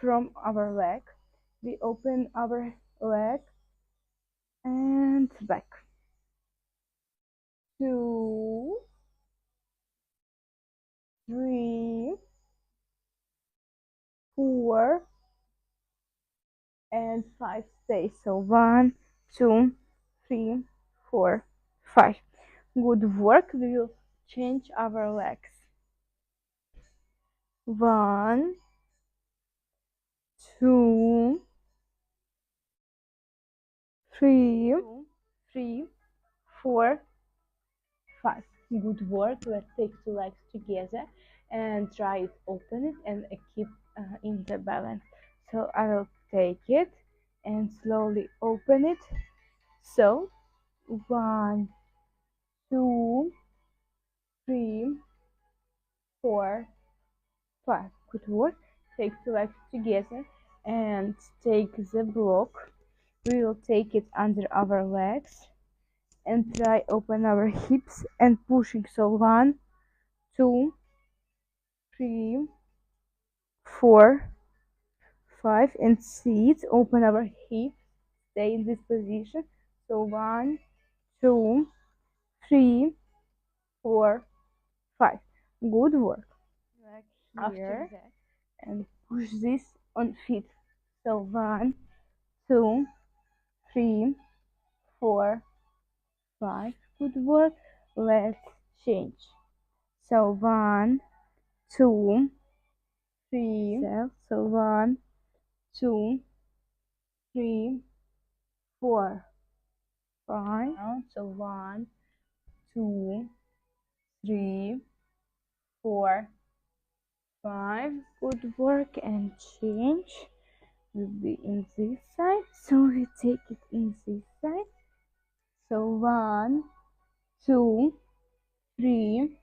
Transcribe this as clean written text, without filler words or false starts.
from our leg. We open our leg and back. 2, 3, 4, and 5. Stay. So 1, 2, 3, 4, 5. Good work. We will change our legs. 1, 2, 3, 4, 5. Good work. Let's take two legs together and try it. Open it and keep in the balance. So I will take it and slowly open it. So 1, 2, 3, 4, 5. Good work. Take two legs together and take the block. We will take it under our legs and try open our hips and pushing. So 1, 2, 3, 4, 5, and sit. Open our hips. Stay in this position. So 1, 2, 3, 4, 5. Good work. Back here and push this on feet. So 1, 2, 3, 4, 5. Good work. Let's change. So 1, 2, 3. So 1, 2, 3, 4, 5. So 1, 2, 3, 4, 5. Good work and change. Will be in this side. So we take it in this side. So 1, 2, 3,